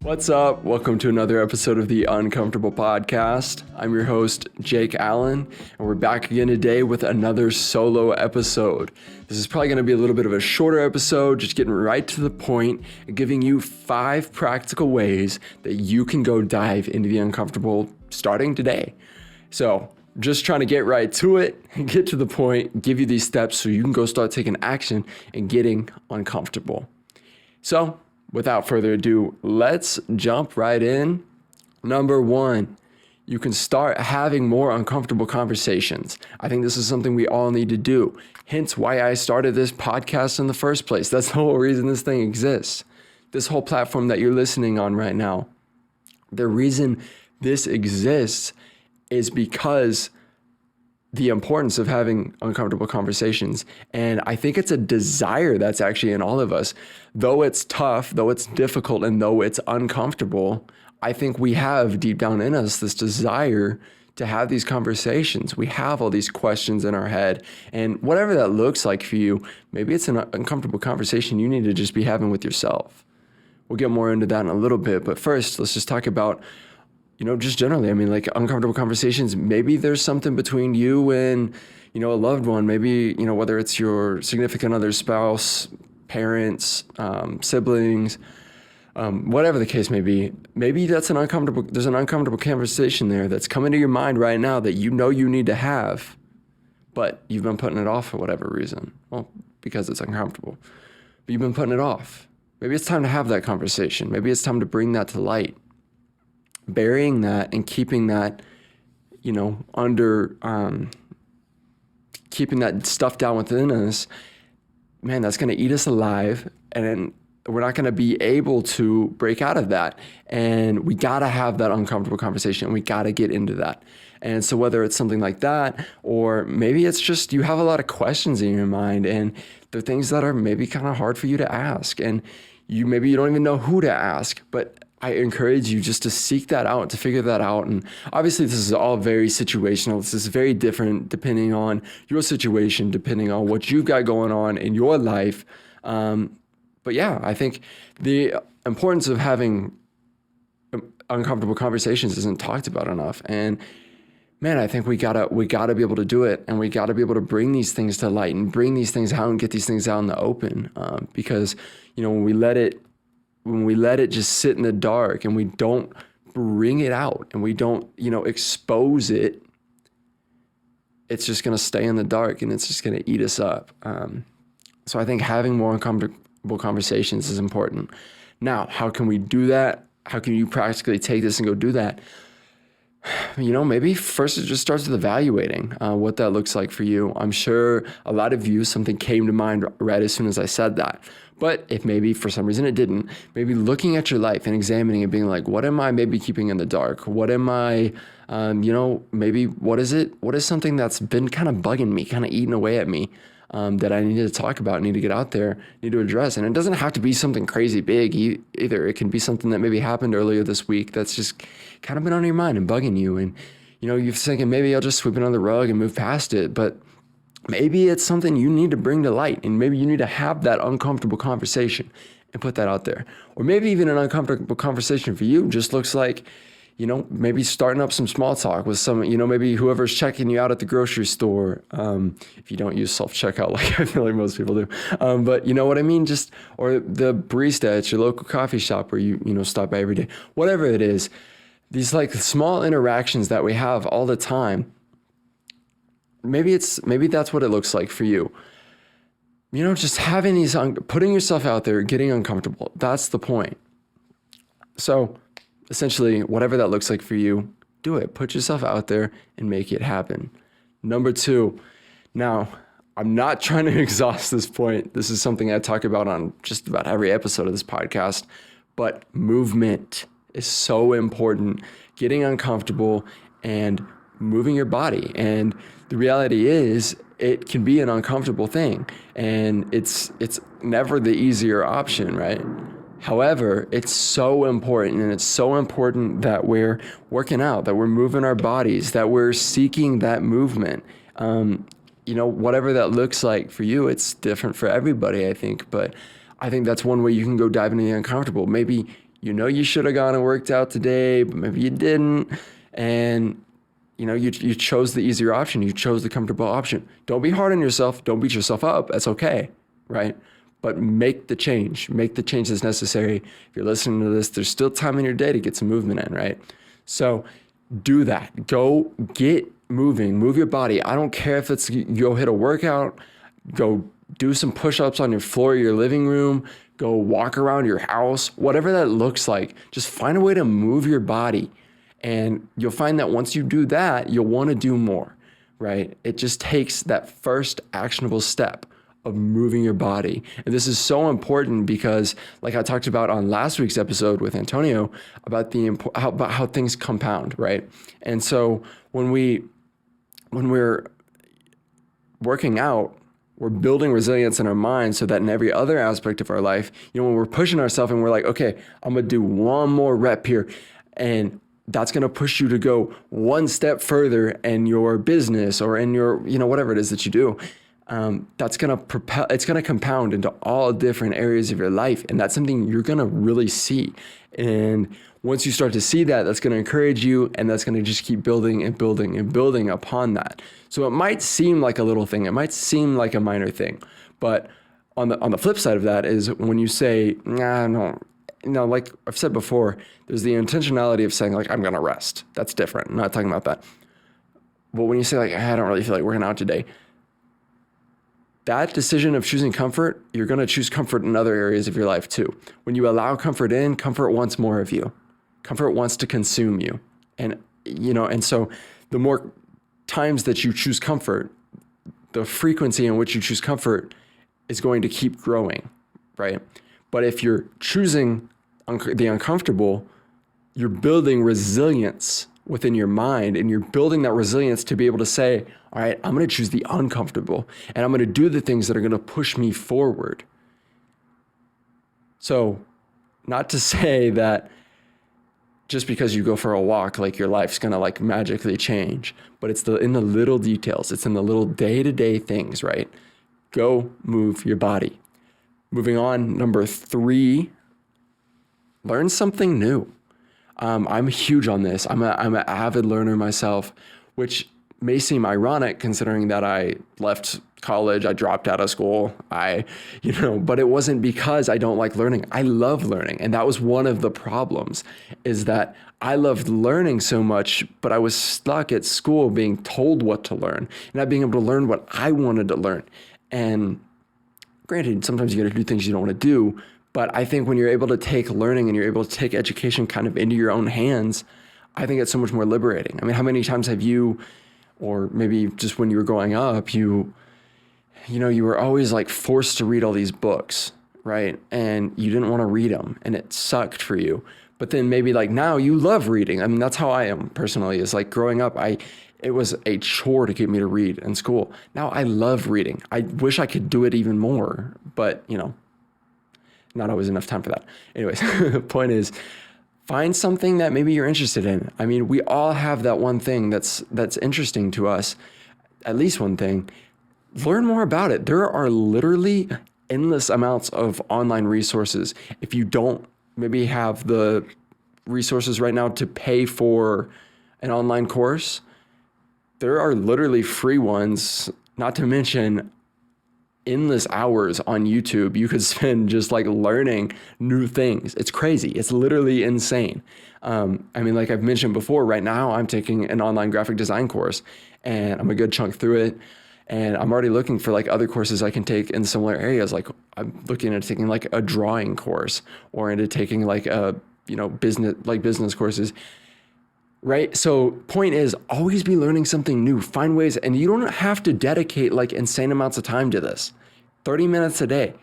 What's up? Welcome to another episode of the Uncomfortable Podcast. I'm your host, Jake Allen, and we're back again today with another solo episode. This is probably going to be a little bit of a shorter episode, just getting right to the point and giving you 5 practical ways that you can go dive into the uncomfortable starting today. So just trying to get right to it and get to the point, give you these steps so you can go start taking action and getting uncomfortable. So without further ado, let's jump right in. Number 1, you can start having more uncomfortable conversations. I think this is something we all need to do. Hence why I started this podcast in the first place. That's the whole reason this thing exists. This whole platform that you're listening on right now. The reason this exists is because the importance of having uncomfortable conversations. And I think it's a desire that's actually in all of us. Though it's tough, though it's difficult, and though it's uncomfortable, I think we have deep down in us this desire to have these conversations. We have all these questions in our head. And whatever that looks like for you, maybe it's an uncomfortable conversation you need to just be having with yourself. We'll get more into that in a little bit. But first, let's just talk about just generally, like uncomfortable conversations. Maybe there's something between you and, a loved one. Maybe, whether it's your significant other, spouse, parents, siblings, whatever the case may be. Maybe there's an uncomfortable conversation there that's coming to your mind right now that you need to have, but you've been putting it off for whatever reason. Well, because it's uncomfortable, but you've been putting it off. Maybe it's time to have that conversation. Maybe it's time to bring that to light. Burying that and keeping that, keeping that stuff down within us, man, that's going to eat us alive. And we're not going to be able to break out of that. And we got to have that uncomfortable conversation. We got to get into that. And so whether it's something like that, or maybe it's just you have a lot of questions in your mind and they're things that are maybe kind of hard for you to ask. And maybe you don't even know who to ask, but I encourage you just to seek that out, to figure that out. And obviously this is all very situational. This is very different depending on your situation, depending on what you've got going on in your life. But yeah, I think the importance of having uncomfortable conversations isn't talked about enough. And man, I think we gotta be able to do it, and we gotta be able to bring these things to light and bring these things out and get these things out in the open. Because when we let it just sit in the dark and we don't bring it out and we don't, expose it, it's just going to stay in the dark and it's just going to eat us up. So I think having more uncomfortable conversations is important. Now, how can we do that? How can you practically take this and go do that? Maybe first it just starts with evaluating what that looks like for you. I'm sure a lot of you, something came to mind right as soon as I said that. But if maybe for some reason it didn't, maybe looking at your life and examining it, being like, what am I maybe keeping in the dark? What am I, maybe what is it? What is something that's been kind of bugging me, kind of eating away at me that I need to talk about, need to get out there, need to address? And it doesn't have to be something crazy big either. It can be something that maybe happened earlier this week that's just kind of been on your mind and bugging you. And, you're thinking maybe I'll just sweep it under the rug and move past it. But maybe it's something you need to bring to light, and maybe you need to have that uncomfortable conversation and put that out there. Or maybe even an uncomfortable conversation for you just looks like, maybe starting up some small talk with someone, maybe whoever's checking you out at the grocery store. If you don't use self-checkout like I feel like most people do. But you know what I mean? Or the barista at your local coffee shop where you stop by every day. Whatever it is, these like small interactions that we have all the time. Maybe that's what it looks like for you. Just having these, putting yourself out there, getting uncomfortable. That's the point. So essentially, whatever that looks like for you, do it. Put yourself out there and make it happen. Number 2, now, I'm not trying to exhaust this point. This is something I talk about on just about every episode of this podcast, but movement is so important. Getting uncomfortable and moving your body. And the reality is it can be an uncomfortable thing, and it's never the easier option, right? However, it's so important, and it's so important that we're working out, that we're moving our bodies, that we're seeking that movement. Whatever that looks like for you, it's different for everybody, I think. But I think that's one way you can go dive into the uncomfortable. Maybe, You know you should have gone and worked out today, but maybe you didn't. And you chose the easier option. You chose the comfortable option. Don't be hard on yourself. Don't beat yourself up. That's okay, right? But make the change. Make the change that's necessary. If you're listening to this, there's still time in your day to get some movement in, right? So do that. Go get moving. Move your body. I don't care if it's go hit a workout, go do some push-ups on your floor of your living room, go walk around your house, whatever that looks like. Just find a way to move your body. And you'll find that once you do that, you'll want to do more, right? It just takes that first actionable step of moving your body. And this is so important because, like I talked about on last week's episode with Antonio, about how things compound, right? And so when we're working out, we're building resilience in our mind so that in every other aspect of our life, when we're pushing ourselves and we're like, okay, I'm going to do one more rep here, and that's going to push you to go one step further in your business or in your, whatever it is that you do. That's going to propel, it's going to compound into all different areas of your life. And that's something you're going to really see. And once you start to see that, that's going to encourage you, and that's going to just keep building and building and building upon that. So it might seem like a little thing. It might seem like a minor thing, but on the flip side of that is when you say, nah, no, like I've said before, there's the intentionality of saying like, I'm going to rest. That's different. I'm not talking about that. But when you say like, I don't really feel like working out today, that decision of choosing comfort, you're going to choose comfort in other areas of your life too. When you allow comfort in, comfort wants more of you. Comfort wants to consume you. And, and so the more times that you choose comfort, the frequency in which you choose comfort is going to keep growing, right? But if you're choosing the uncomfortable, you're building resilience within your mind, and you're building that resilience to be able to say, all right, I'm going to choose the uncomfortable, and I'm going to do the things that are going to push me forward. So not to say that just because you go for a walk, like your life's going to like magically change, but it's in the little details. It's in the little day-to-day things, right? Go move your body. Moving on, number 3, learn something new. I'm huge on this. I'm an avid learner myself, which may seem ironic considering that I left college, I dropped out of school, but it wasn't because I don't like learning. I love learning. And that was one of the problems, is that I loved learning so much, but I was stuck at school being told what to learn and not being able to learn what I wanted to learn. And granted, sometimes you got to do things you don't want to do, but I think when you're able to take learning and you're able to take education kind of into your own hands, I think it's so much more liberating. I mean, how many times have you, or maybe just when you were growing up, you were always like forced to read all these books, right? And you didn't want to read them and it sucked for you. But then maybe like now you love reading. I mean, that's how I am personally, is like growing up, it was a chore to get me to read in school. Now I love reading. I wish I could do it even more, but not always enough time for that. Anyways, the point is, find something that maybe you're interested in. I mean, we all have that one thing that's interesting to us, at least one thing. Learn more about it. There are literally endless amounts of online resources. If you don't maybe have the resources right now to pay for an online course, there are literally free ones, not to mention endless hours on YouTube you could spend just like learning new things. It's crazy. It's literally insane. I mean, like I've mentioned before, right now I'm taking an online graphic design course and I'm a good chunk through it. And I'm already looking for like other courses I can take in similar areas. Like I'm looking at taking like a drawing course or into taking like a, business courses. Right. So point is, always be learning something new, find ways, and you don't have to dedicate like insane amounts of time to this, 30 minutes a day,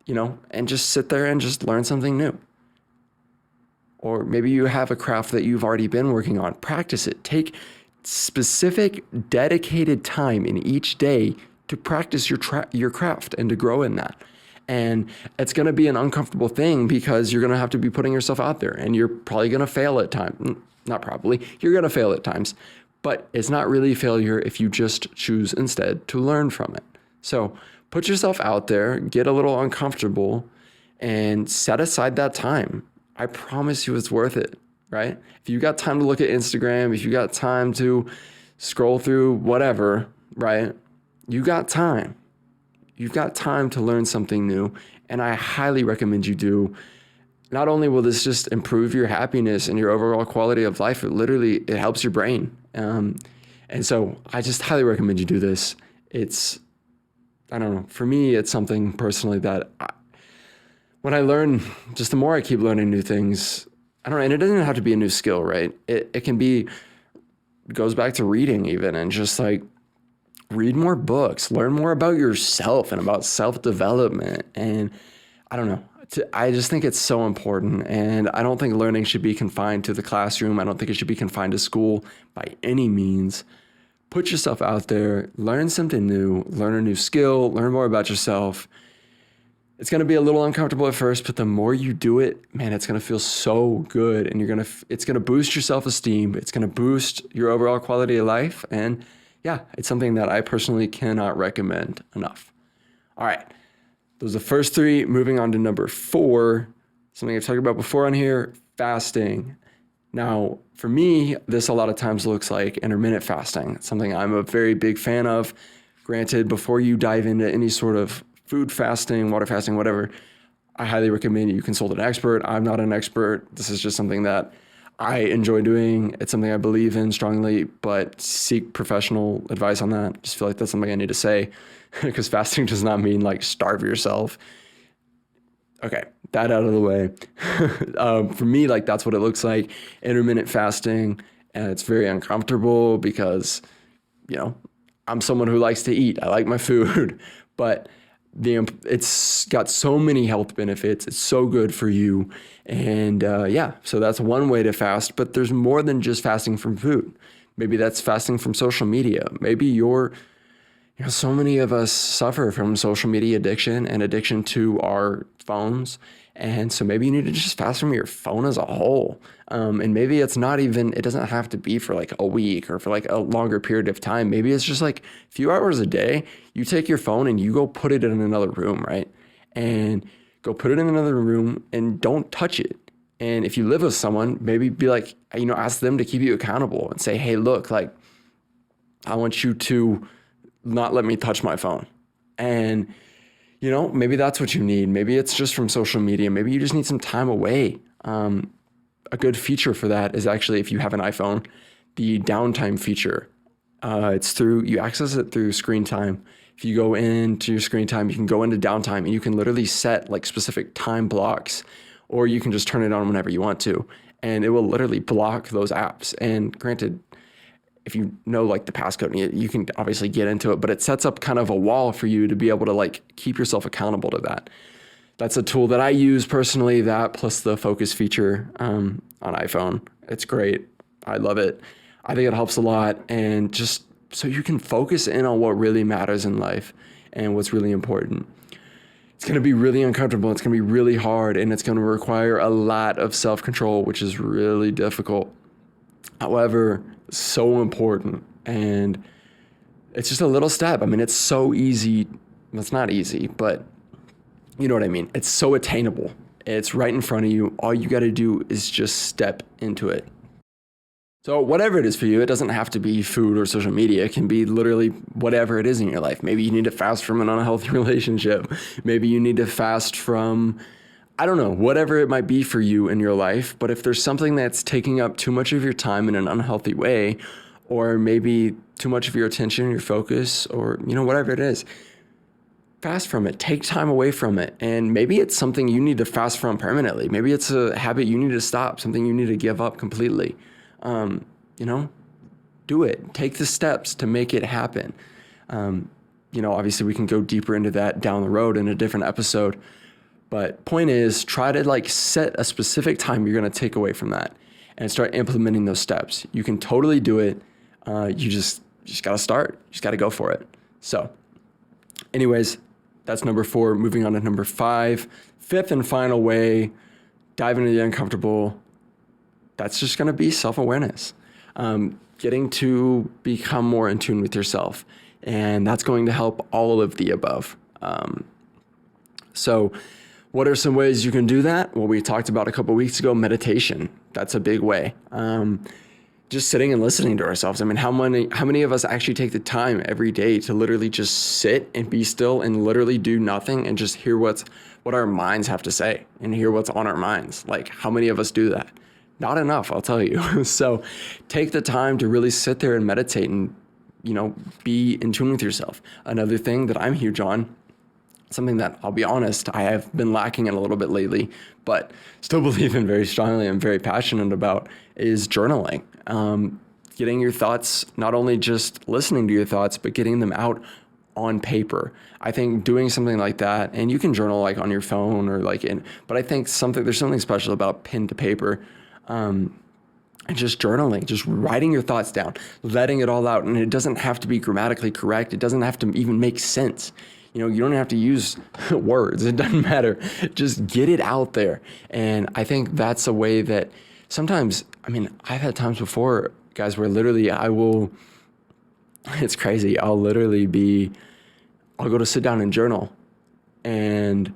and just sit there and just learn something new. Or maybe you have a craft that you've already been working on, practice it, take specific dedicated time in each day to practice your craft and to grow in that. And it's going to be an uncomfortable thing because you're going to have to be putting yourself out there and you're probably going to fail at times. Not probably, you're going to fail at times, but it's not really failure if you just choose instead to learn from it. So put yourself out there, get a little uncomfortable, and set aside that time. I promise you it's worth it, right? If you got time to look at Instagram, if you got time to scroll through whatever, right? You got time. You've got time to learn something new. And I highly recommend you do. Not only will this just improve your happiness and your overall quality of life, it helps your brain. And so I just highly recommend you do this. I don't know, for me, it's something personally that when I learn, just the more I keep learning new things, I don't know, and it doesn't have to be a new skill, right? It can be, goes back to reading even, and just like read more books, learn more about yourself and about self-development. And I don't know, I just think it's so important. And I don't think learning should be confined to the classroom. I don't think it should be confined to school by any means. Put yourself out there, learn something new, learn a new skill, learn more about yourself. It's going to be a little uncomfortable at first, but the more you do it, man, it's going to feel so good. And it's going to boost your self-esteem. It's going to boost your overall quality of life. And yeah, it's something that I personally cannot recommend enough. All right. Those are the first three. Moving on to number 4, something I've talked about before on here, fasting. Now, for me, this a lot of times looks like intermittent fasting. It's something I'm a very big fan of. Granted, before you dive into any sort of food fasting, water fasting, whatever, I highly recommend you consult an expert. I'm not an expert. This is just something that I enjoy doing. It's something I believe in strongly, but seek professional advice on that. Just feel like that's something I need to say because fasting does not mean like starve yourself. Okay, that out of the way. For me, like that's what it looks like. Intermittent fasting, and it's very uncomfortable because, I'm someone who likes to eat. I like my food, but it's got so many health benefits. It's so good for you. And so that's one way to fast, but there's more than just fasting from food. Maybe that's fasting from social media. Maybe so many of us suffer from social media addiction and addiction to our phones. And so maybe you need to just fast from your phone as a whole. And maybe it doesn't have to be for like a week or for like a longer period of time. Maybe it's just like a few hours a day. You take your phone and you go put it in another room, right? And go put it in another room and don't touch it. And if you live with someone, maybe be like, ask them to keep you accountable and say, hey, look, like, I want you to not let me touch my phone. And, maybe that's what you need. Maybe it's just from social media. Maybe you just need some time away. A good feature for that is actually, if you have an iPhone, the downtime feature. You access it through screen time. If you go into your screen time, you can go into downtime and you can literally set like specific time blocks, or you can just turn it on whenever you want to, and it will literally block those apps. And granted, if you know like the passcode, you can obviously get into it, but it sets up kind of a wall for you to be able to like keep yourself accountable to that. That's a tool that I use personally, that plus the focus feature on iPhone. It's great. I love it. I think it helps a lot. And just so you can focus in on what really matters in life and what's really important. It's going to be really uncomfortable. It's going to be really hard, and it's going to require a lot of self-control, which is really difficult. However, so important. And it's just a little step. I mean, it's so easy. It's not easy, but you know what I mean? It's so attainable. It's right in front of you. All you got to do is just step into it. So whatever it is for you, it doesn't have to be food or social media. It can be literally whatever it is in your life. Maybe you need to fast from an unhealthy relationship. Maybe you need to fast from, I don't know, whatever it might be for you in your life. But if there's something that's taking up too much of your time in an unhealthy way, or maybe too much of your attention, your focus, or, whatever it is, fast from it. Take time away from it. And maybe it's something you need to fast from permanently. Maybe it's a habit you need to stop, something you need to give up completely. Do it. Take the steps to make it happen. Obviously we can go deeper into that down the road in a different episode. But point is, try to set a specific time you're going to take away from that and start implementing those steps. You can totally do it. You just got to start. You just got to go for it. So anyways, that's number 4. Moving on to number 5. Fifth and final way, dive into the uncomfortable. That's just going to be self-awareness. Getting to become more in tune with yourself. And that's going to help all of the above. So What are some ways you can do that? Well, we talked about a couple of weeks ago, meditation. That's a big way. Just sitting and listening to ourselves. I mean, how many of us actually take the time every day to literally just sit and be still and literally do nothing and just hear what our minds have to say and hear what's on our minds? Like, how many of us do that? Not enough, I'll tell you. So take the time to really sit there and meditate and, be in tune with yourself. Another thing that I'm huge on, something that, I'll be honest, I have been lacking in a little bit lately, but still believe in very strongly and very passionate about, is journaling. Getting your thoughts, not only just listening to your thoughts, but getting them out on paper. I think doing something like that, and you can journal like on your phone or but I think there's something special about pen to paper, and just journaling, just writing your thoughts down, letting it all out. And it doesn't have to be grammatically correct. It doesn't have to even make sense. You don't have to use words. It doesn't matter. Just get it out there. And I think that's a way that sometimes, I've had times before, guys, where literally it's crazy. I'll go to sit down and journal, and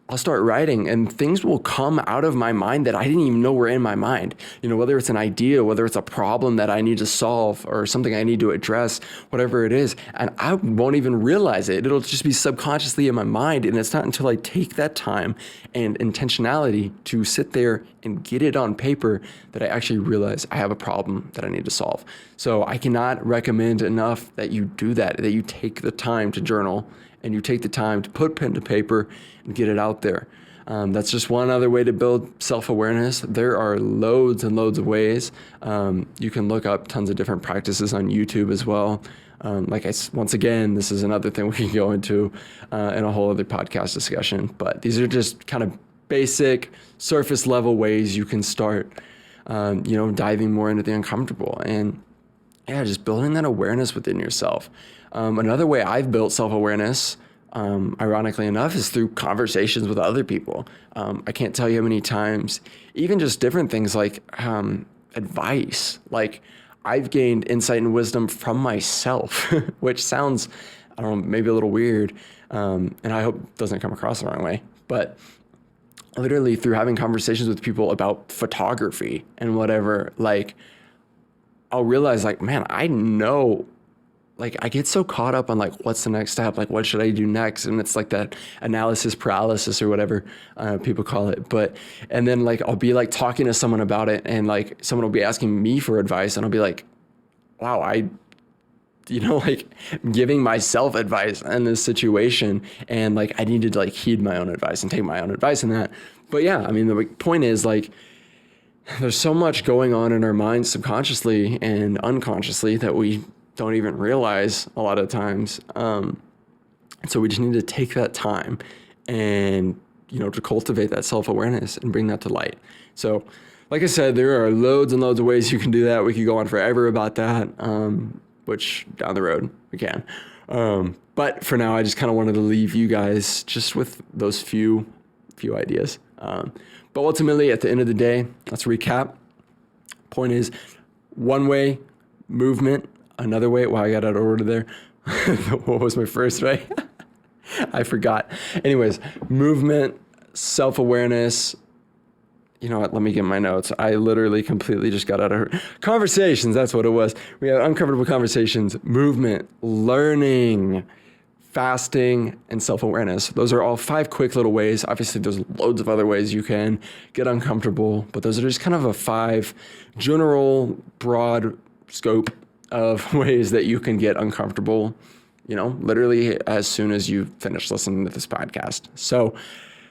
I'll start writing, and things will come out of my mind that I didn't even know were in my mind. Whether it's an idea, whether it's a problem that I need to solve or something I need to address, whatever it is, and I won't even realize it. It'll just be subconsciously in my mind, and it's not until I take that time and intentionality to sit there and get it on paper that I actually realize I have a problem that I need to solve. So I cannot recommend enough that you do that you take the time to journal, and you take the time to put pen to paper and get it out there. That's just one other way to build self-awareness. There are loads and loads of ways. You can look up tons of different practices on YouTube as well. Once again, this is another thing we can go into in a whole other podcast discussion. But these are just kind of basic, surface level ways you can start, diving more into the uncomfortable. And just building that awareness within yourself. Another way I've built self-awareness, ironically enough, is through conversations with other people. I can't tell you how many times, even just different things like advice. Like, I've gained insight and wisdom from myself, which sounds, I don't know, maybe a little weird, and I hope it doesn't come across the wrong way. But literally through having conversations with people about photography and whatever, I'll realize man, I know, I get so caught up on what's the next step? What should I do next? And it's that analysis paralysis or whatever people call it. And then I'll be talking to someone about it, and someone will be asking me for advice, and I'll be wow, giving myself advice in this situation. And I needed to heed my own advice and take my own advice in that. But yeah, the point is there's so much going on in our minds subconsciously and unconsciously that we don't even realize a lot of times. So we just need to take that time and, to cultivate that self-awareness and bring that to light. So like I said, there are loads and loads of ways you can do that. We could go on forever about that, which down the road we can. But for now, I just kind of wanted to leave you guys just with those few ideas. But ultimately, at the end of the day, let's recap. Point is, one way, movement. Another way, wow, I got out of order there. What was my first way? I forgot. Anyways, movement, self-awareness. You know what? Let me get my notes. I literally completely just got out of conversations. That's what it was. We have uncomfortable conversations, movement, learning, fasting, and self-awareness. Those are all 5 quick little ways. Obviously, there's loads of other ways you can get uncomfortable, but those are just kind of a 5 general, broad scope of ways that you can get uncomfortable, literally as soon as you finish listening to this podcast. So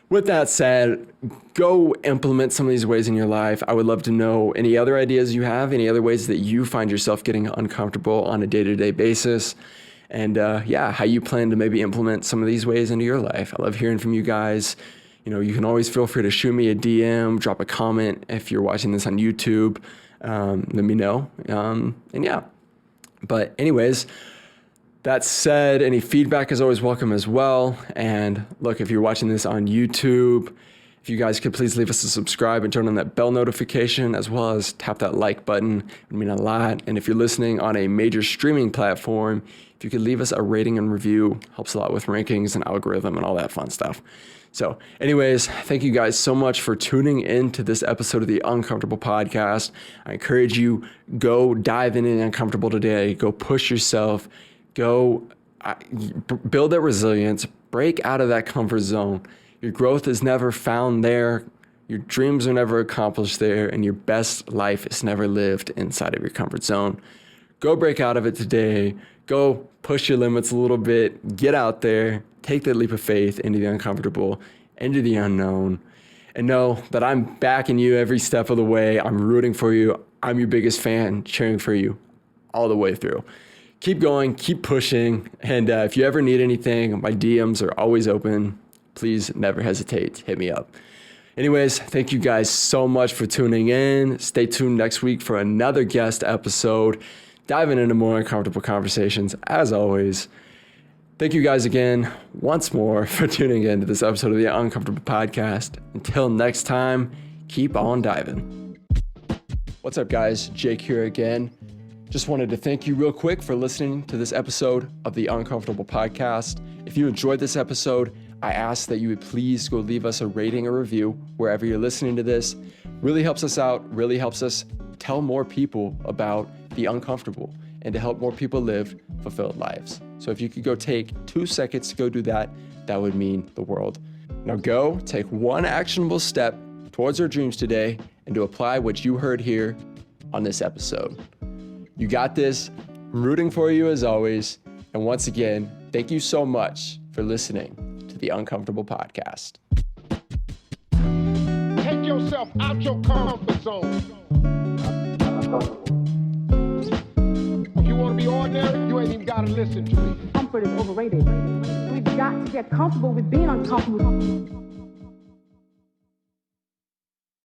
with that said, go implement some of these ways in your life. I would love to know any other ideas you have, any other ways that you find yourself getting uncomfortable on a day-to-day basis. And how you plan to maybe implement some of these ways into your life. I love hearing from you guys. You can always feel free to shoot me a DM, drop a comment if you're watching this on YouTube. Let me know. But anyways, that said, any feedback is always welcome as well. And look, if you're watching this on YouTube, if you guys could please leave us a subscribe and turn on that bell notification, as well as tap that like button. It would mean a lot. And if you're listening on a major streaming platform, if you could leave us a rating and review, helps a lot with rankings and algorithm and all that fun stuff. So anyways, thank you guys so much for tuning in to this episode of the Uncomfortable Podcast. I encourage you, go dive into the uncomfortable today. Go push yourself. Go build that resilience. Break out of that comfort zone. Your growth is never found there. Your dreams are never accomplished there. And your best life is never lived inside of your comfort zone. Go break out of it today. Go push your limits a little bit. Get out there. Take that leap of faith into the uncomfortable, into the unknown, and know that I'm backing you every step of the way. I'm rooting for you. I'm your biggest fan, cheering for you all the way through. Keep going, keep pushing, and if you ever need anything, my DMs are always open. Please never hesitate to hit me up. Anyways, thank you guys so much for tuning in. Stay tuned next week for another guest episode, diving into more uncomfortable conversations, as always. Thank you guys again, once more, for tuning in to this episode of the Uncomfortable Podcast. Until next time, keep on diving. What's up, guys? Jake here again. Just wanted to thank you real quick for listening to this episode of the Uncomfortable Podcast. If you enjoyed this episode, I ask that you would please go leave us a rating or review wherever you're listening to this. Really helps us out, really helps us tell more people about the uncomfortable and to help more people live fulfilled lives. So if you could go take 2 seconds to go do that, that would mean the world. Now go take one actionable step towards your dreams today and to apply what you heard here on this episode. You got this. I'm rooting for you as always. And once again, thank you so much for listening to the Uncomfortable Podcast. Take yourself out your comfort zone. If you want to be ordinary, you ain't even got to listen to me. Comfort is overrated. We've got to get comfortable with being uncomfortable.